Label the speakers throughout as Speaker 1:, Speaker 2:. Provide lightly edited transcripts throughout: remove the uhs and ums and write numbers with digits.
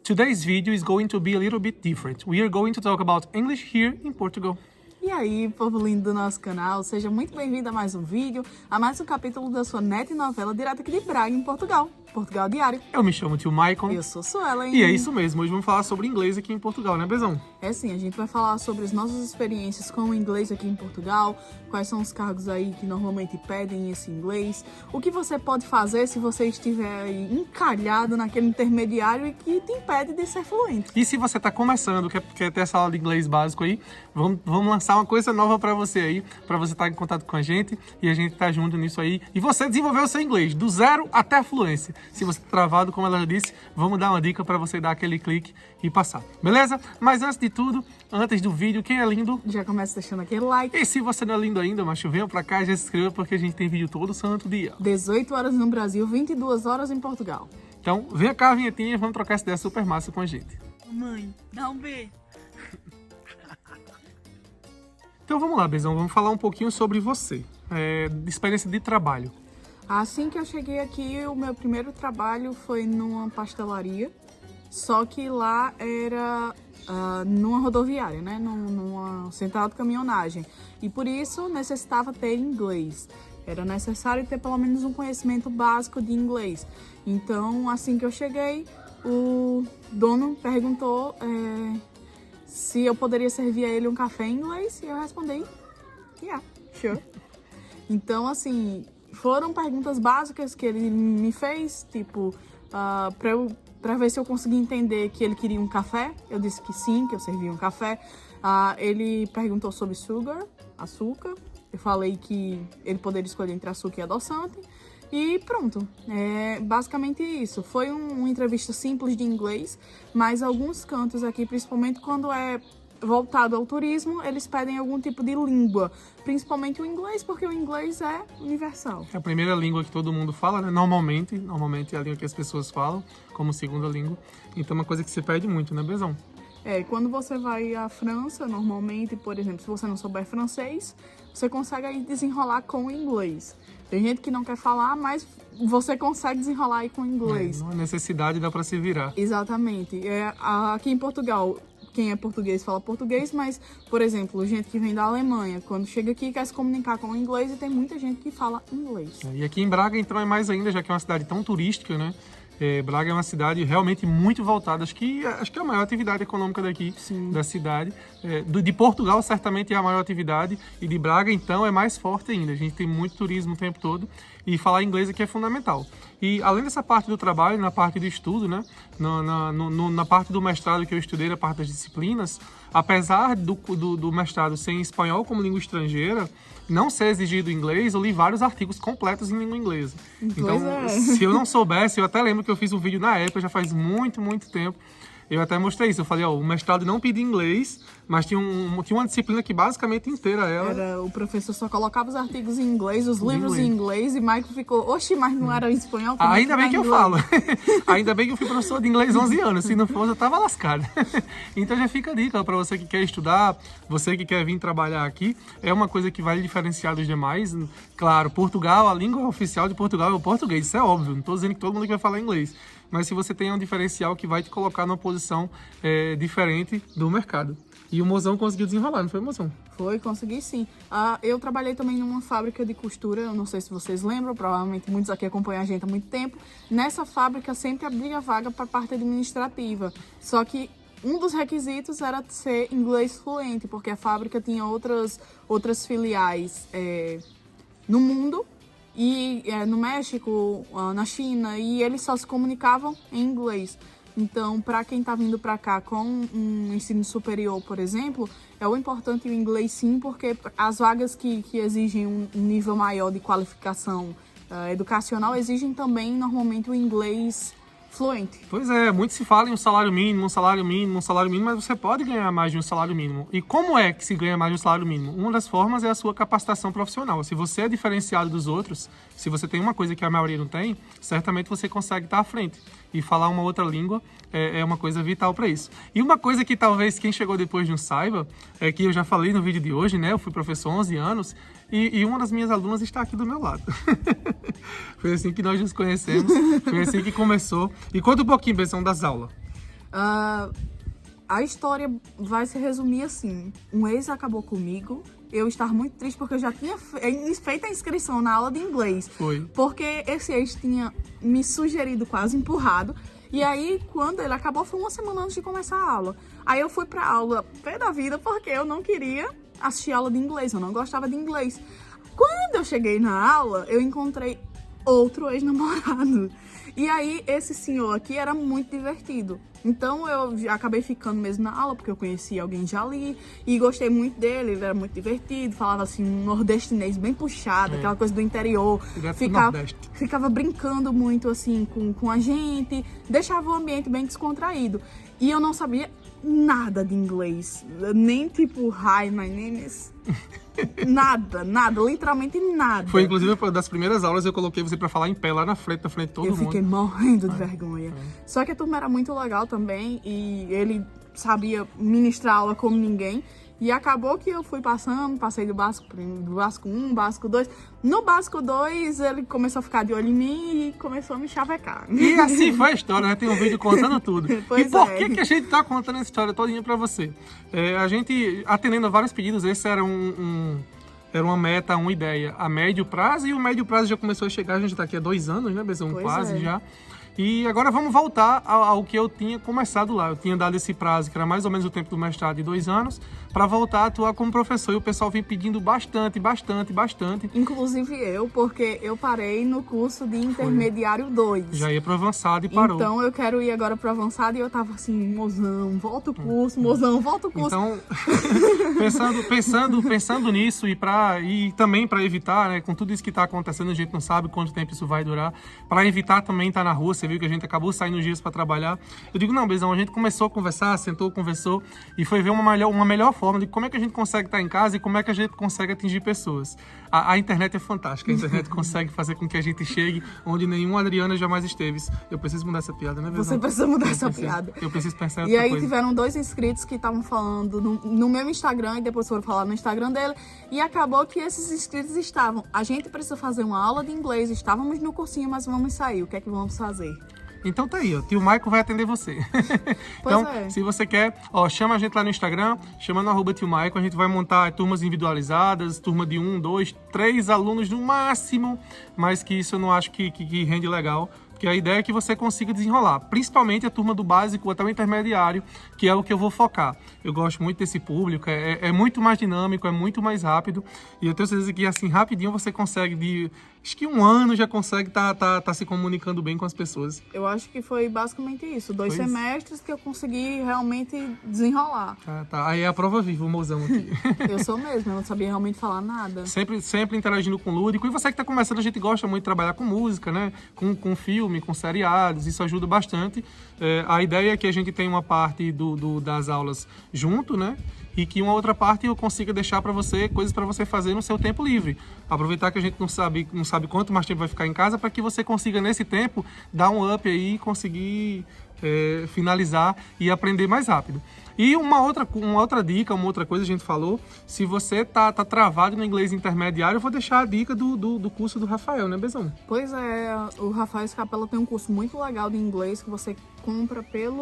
Speaker 1: Today's video is going to be a little bit different. We are going to talk about English here in Portugal.
Speaker 2: E aí, povo lindo do nosso canal, seja muito bem-vindo a mais um vídeo, a mais um capítulo da sua neta e novela direto aqui de Braga, em Portugal. Portugal Diário.
Speaker 1: Eu me chamo Tio Maicon.
Speaker 2: Eu sou Suelen.
Speaker 1: E é isso mesmo, hoje vamos falar sobre inglês aqui em Portugal, né, Bezão?
Speaker 2: É sim, a gente vai falar sobre as nossas experiências com o inglês aqui em Portugal, quais são os cargos aí que normalmente pedem esse inglês, o que você pode fazer se você estiver aí encalhado naquele intermediário e que te impede de ser fluente.
Speaker 1: E se você tá começando, quer ter essa aula de inglês básico aí, vamos lançar uma coisa nova pra você aí, pra você estar em contato com a gente e a gente tá junto nisso aí. E você desenvolver o seu inglês, do zero até a fluência. Se você tá travado, como ela disse, vamos dar uma dica pra você dar aquele clique e passar, beleza? Mas antes de tudo, antes do vídeo, quem é lindo?
Speaker 2: Já começa deixando aquele like.
Speaker 1: E se você não é lindo ainda, macho, venha pra cá e já se inscreva porque a gente tem vídeo todo santo dia.
Speaker 2: 18 horas no Brasil, 22 horas em Portugal.
Speaker 1: Então, vem cá, vinhetinha, e vamos trocar essa ideia super massa com a gente.
Speaker 2: Mãe, dá um beijo.
Speaker 1: Então vamos lá, Bezão, vamos falar um pouquinho sobre você, experiência de trabalho.
Speaker 2: Assim que eu cheguei aqui, o meu primeiro trabalho foi numa pastelaria, só que lá era numa rodoviária, né? Numa central de caminhonagem. E por isso necessitava ter inglês. Era necessário ter pelo menos um conhecimento básico de inglês. Então, assim que eu cheguei, o dono perguntou se eu poderia servir a ele um café em inglês. E eu respondi, yeah, sure. Então, assim, foram perguntas básicas que ele me fez, tipo, pra ver se eu conseguia entender que ele queria um café. Eu disse que sim, que eu servia um café. Ele perguntou sobre açúcar. Eu falei que ele poderia escolher entre açúcar e adoçante. E pronto, basicamente isso. Foi uma entrevista simples de inglês, mas alguns cantos aqui, principalmente quando é voltado ao turismo, eles pedem algum tipo de língua, principalmente o inglês, porque o inglês é universal.
Speaker 1: É a primeira língua que todo mundo fala, né? Normalmente é a língua que as pessoas falam como segunda língua. Então é uma coisa que se perde muito, né, Bezão?
Speaker 2: Quando você vai à França, normalmente, por exemplo, se você não souber francês, você consegue aí desenrolar com o inglês. Tem gente que não quer falar, mas você consegue desenrolar aí com o inglês.
Speaker 1: Não há necessidade, dá para se virar.
Speaker 2: Exatamente. Aqui em Portugal, quem é português fala português, mas, por exemplo, gente que vem da Alemanha, quando chega aqui quer se comunicar com o inglês e tem muita gente que fala inglês.
Speaker 1: E aqui em Braga, então, é mais ainda, já que é uma cidade tão turística, né? Braga é uma cidade realmente muito voltada, acho que é a maior atividade econômica daqui, sim, da cidade. De Portugal, certamente é a maior atividade, e de Braga, então, é mais forte ainda. A gente tem muito turismo o tempo todo, e falar inglês aqui é fundamental. E além dessa parte do trabalho, na parte do estudo, né, na parte do mestrado que eu estudei, na parte das disciplinas, apesar do mestrado ser em espanhol como língua estrangeira, não ser exigido inglês, eu li vários artigos completos em língua inglesa. Então, se eu não soubesse, eu até lembro que eu fiz um vídeo na época, já faz muito, muito tempo, eu até mostrei isso. Eu falei, o mestrado não pedia inglês, mas tinha uma disciplina que basicamente inteira ela...
Speaker 2: O professor só colocava os artigos em inglês, os livros em inglês, e Michael ficou, oxi, mas não era em espanhol?
Speaker 1: Ainda bem que eu falo. Ainda bem que eu fui professor de inglês 11 anos. Se não fosse, eu tava lascado. Então já fica a dica para você que quer estudar, você que quer vir trabalhar aqui. É uma coisa que vai diferenciar dos demais. Claro, Portugal, a língua oficial de Portugal é o português, isso é óbvio. Não estou dizendo que todo mundo vai falar inglês. Mas se você tem um diferencial que vai te colocar numa posição diferente do mercado. E o mozão conseguiu desenrolar, não foi, mozão?
Speaker 2: Foi, consegui sim. Eu trabalhei também numa fábrica de costura, eu não sei se vocês lembram, provavelmente muitos aqui acompanham a gente há muito tempo. Nessa fábrica sempre abria vaga para a parte administrativa, só que um dos requisitos era ser inglês fluente, porque a fábrica tinha outras filiais no mundo, e no México, na China, e eles só se comunicavam em inglês. Então, para quem está vindo para cá com um ensino superior, por exemplo, é o importante o inglês sim, porque as vagas que exigem um nível maior de qualificação educacional exigem também, normalmente, o inglês fluente.
Speaker 1: Pois é, muito se fala em um salário mínimo, mas você pode ganhar mais de um salário mínimo. E como é que se ganha mais de um salário mínimo? Uma das formas é a sua capacitação profissional. Se você é diferenciado dos outros, se você tem uma coisa que a maioria não tem, certamente você consegue estar à frente. E falar uma outra língua é uma coisa vital para isso. E uma coisa que talvez quem chegou depois não saiba, é que eu já falei no vídeo de hoje, né? Eu fui professor há 11 anos e uma das minhas alunas está aqui do meu lado. Foi assim que nós nos conhecemos, foi assim que começou. E conta um pouquinho, Benção, das aulas.
Speaker 2: A história vai se resumir assim. Um ex acabou comigo. Eu estava muito triste porque eu já tinha feito a inscrição na aula de inglês.
Speaker 1: Foi.
Speaker 2: Porque esse ex tinha me sugerido, quase empurrado. E aí, quando ele acabou, foi uma semana antes de começar a aula. Aí eu fui pra aula pé da vida porque eu não queria assistir aula de inglês. Eu não gostava de inglês. Quando eu cheguei na aula, eu encontrei outro ex-namorado. E aí, esse senhor aqui era muito divertido. Então, eu acabei ficando mesmo na aula, porque eu conheci alguém já ali. E gostei muito dele, ele era muito divertido. Falava assim, um nordestinês bem puxado, aquela coisa do interior. Ficava brincando muito, assim, com a gente. Deixava o ambiente bem descontraído. E eu não sabia nada de inglês. Nem tipo, hi, my name is... Nada, literalmente nada.
Speaker 1: Foi, inclusive, uma das primeiras aulas eu coloquei você pra falar em pé lá na frente de todo mundo.
Speaker 2: Eu fiquei morrendo de vergonha. Só que a turma era muito legal também e ele sabia ministrar aula como ninguém. E acabou que eu fui passei do básico 1, básico 2. No básico 2, ele começou a ficar de olho em mim e começou a me chavecar.
Speaker 1: E assim foi a história, né? Tem um vídeo contando tudo.
Speaker 2: Pois
Speaker 1: e por que a gente tá contando essa história todinha pra você? A gente, atendendo a vários pedidos, esse era era uma meta, uma ideia a médio prazo. E o médio prazo já começou a chegar, a gente tá aqui há 2 anos, né, Bezão? Quase já. E agora vamos voltar ao que eu tinha começado lá. Eu tinha dado esse prazo, que era mais ou menos o tempo do mestrado, de 2 anos, para voltar a atuar como professor. E o pessoal vem pedindo bastante.
Speaker 2: Inclusive porque eu parei no curso de intermediário 2.
Speaker 1: Já ia pro avançado e parou.
Speaker 2: Então eu quero ir agora pro avançado e eu tava assim, mozão, volta o curso, mozão, volta o curso.
Speaker 1: Então, pensando nisso e também para evitar, né, com tudo isso que tá acontecendo, a gente não sabe quanto tempo isso vai durar, para evitar também estar na rua. Você viu que a gente acabou saindo uns dias para trabalhar. Eu digo, não, Bezão, a gente começou a conversar, sentou, conversou e foi ver uma melhor forma de como é que a gente consegue estar em casa e como é que a gente consegue atingir pessoas. A internet é fantástica, a internet consegue fazer com que a gente chegue onde nenhuma Adriana jamais esteve. Eu preciso mudar essa piada, né, Bezão?
Speaker 2: Você precisa mudar essa piada.
Speaker 1: Eu preciso pensar em
Speaker 2: outra coisa. E aí tiveram 2 inscritos que estavam falando no meu Instagram e depois foram falar no Instagram dele e acabou que esses inscritos estavam. A gente precisa fazer uma aula de inglês, estávamos no cursinho, mas vamos sair. O que é que vamos fazer?
Speaker 1: Então tá aí, ó. Tio Michael vai atender você. Então, se você quer, chama a gente lá no Instagram, chama no @tio Michael, a gente vai montar turmas individualizadas, turma de 1, 2, 3 alunos no máximo, mas que isso eu não acho que rende legal. Porque a ideia é que você consiga desenrolar, principalmente a turma do básico até o intermediário, que é o que eu vou focar. Eu gosto muito desse público, é muito mais dinâmico, é muito mais rápido, e eu tenho certeza que assim, rapidinho você consegue, acho que 1 ano já consegue tá se comunicando bem com as pessoas.
Speaker 2: Eu acho que foi basicamente isso, 2 semestres que eu consegui realmente desenrolar.
Speaker 1: Tá. Aí é a prova viva, o mozão aqui.
Speaker 2: Eu sou mesmo, eu não sabia realmente falar nada.
Speaker 1: Sempre interagindo com o lúdico, e você que tá começando, a gente gosta muito de trabalhar com música, né, com filme, com seriados, isso ajuda bastante. A ideia é que a gente tenha uma parte das aulas junto, né? E que uma outra parte eu consiga deixar para você coisas para você fazer no seu tempo livre. Aproveitar que a gente não sabe quanto mais tempo vai ficar em casa, para que você consiga nesse tempo dar um up aí e conseguir finalizar e aprender mais rápido. E uma outra dica, uma outra coisa a gente falou, se você tá travado no inglês intermediário, eu vou deixar a dica do curso do Rafael, né, Bezão?
Speaker 2: Pois é, o Rafael Scapella tem um curso muito legal de inglês que você compra pela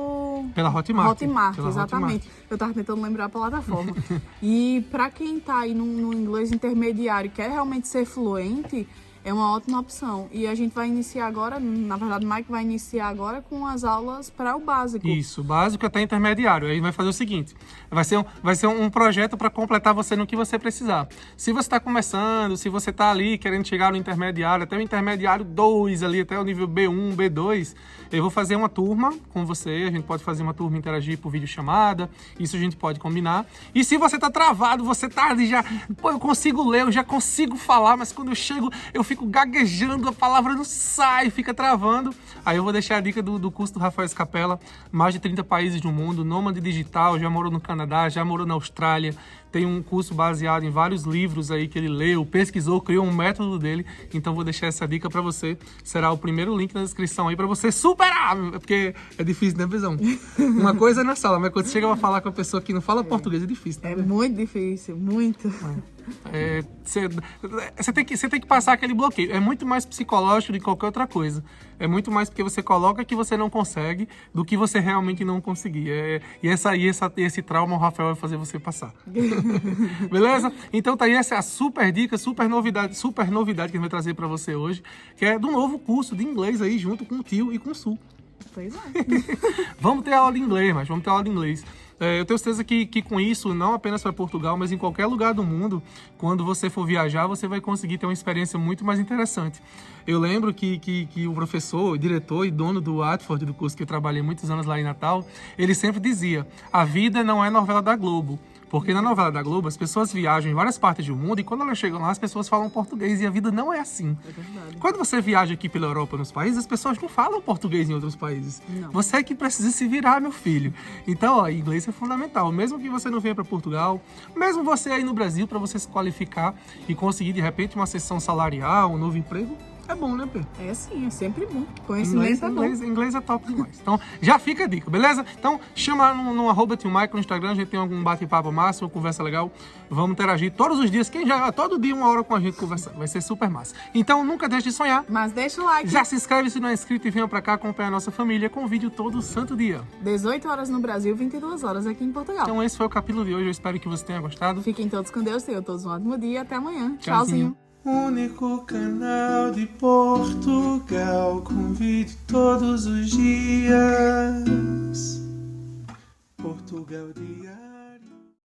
Speaker 1: Hotmart.
Speaker 2: Exatamente. Eu tava tentando lembrar a plataforma. E pra quem tá aí no inglês intermediário e quer realmente ser fluente, é uma ótima opção. E a gente vai iniciar agora, na verdade, o Mike vai iniciar agora com as aulas para o básico.
Speaker 1: Isso, básico até intermediário. Aí vai fazer o seguinte, vai ser um projeto para completar você no que você precisar. Se você está começando, se você está ali querendo chegar no intermediário, até o intermediário 2 ali, até o nível B1, B2, eu vou fazer uma turma com você, a gente pode fazer uma turma interagir por videochamada, isso a gente pode combinar. E se você está travado, você está ali já, eu consigo ler, eu já consigo falar, mas quando eu chego, eu fico gaguejando, a palavra não sai, fica travando. Aí eu vou deixar a dica do curso do Rafael Scapella, mais de 30 países no mundo, nômade digital, já morou no Canadá, já morou na Austrália, tem um curso baseado em vários livros aí que ele leu, pesquisou, criou um método dele, então vou deixar essa dica pra você, será o primeiro link na descrição aí pra você superar, porque é difícil, né, Bezão? Uma coisa é na sala, mas quando você chega pra falar com a pessoa que não fala português, é difícil, né?
Speaker 2: É muito difícil, muito.
Speaker 1: Você tem que passar aquele bloqueio. É muito mais psicológico do que qualquer outra coisa. É muito mais porque você coloca que você não consegue do que você realmente não conseguir. Esse trauma o Rafael vai fazer você passar. Beleza? Então tá aí, essa é a super dica, super novidade que a gente vai trazer pra você hoje, que é do novo curso de inglês aí, junto com o Tio e com o Sul.
Speaker 2: Pois é.
Speaker 1: Vamos ter aula de inglês, mas vamos ter aula de inglês. Eu tenho certeza que com isso, não apenas para Portugal, mas em qualquer lugar do mundo, quando você for viajar, você vai conseguir ter uma experiência muito mais interessante. Eu lembro que o professor, o diretor e dono do Watford, do curso que eu trabalhei muitos anos lá em Natal, ele sempre dizia: a vida não é novela da Globo. Porque na novela da Globo, as pessoas viajam em várias partes do mundo e quando elas chegam lá, as pessoas falam português e a vida não é assim.
Speaker 2: É verdade.
Speaker 1: Quando você viaja aqui pela Europa, nos países, as pessoas não falam português em outros países.
Speaker 2: Não.
Speaker 1: Você é que precisa se virar, meu filho. Então, ó, inglês é fundamental. Mesmo que você não venha para Portugal, mesmo você aí no Brasil, para você se qualificar e conseguir, de repente, uma sessão salarial, um novo emprego, é bom, né, Pedro?
Speaker 2: É sim, é sempre bom. Conhecimento é bom.
Speaker 1: Inglês é top demais. Então, já fica a dica, beleza? Então, chama no @tioMaico no Instagram, a gente tem algum bate-papo massa, uma conversa legal. Vamos interagir todos os dias. Quem já todo dia, 1 hora com a gente conversar. Vai ser super massa. Então, nunca deixe de sonhar.
Speaker 2: Mas deixa o like.
Speaker 1: Já se inscreve se não é inscrito e venha pra cá acompanhar a nossa família com vídeo todo santo dia.
Speaker 2: 18 horas no Brasil, 22 horas aqui em Portugal.
Speaker 1: Então, esse foi o capítulo de hoje. Eu espero que você tenha gostado.
Speaker 2: Fiquem todos com Deus, tenham todos um ótimo dia. Até amanhã.
Speaker 1: Tchauzinho.
Speaker 2: Tchauzinho.
Speaker 1: Único canal de Portugal com vídeo todos os dias. Portugal Diário.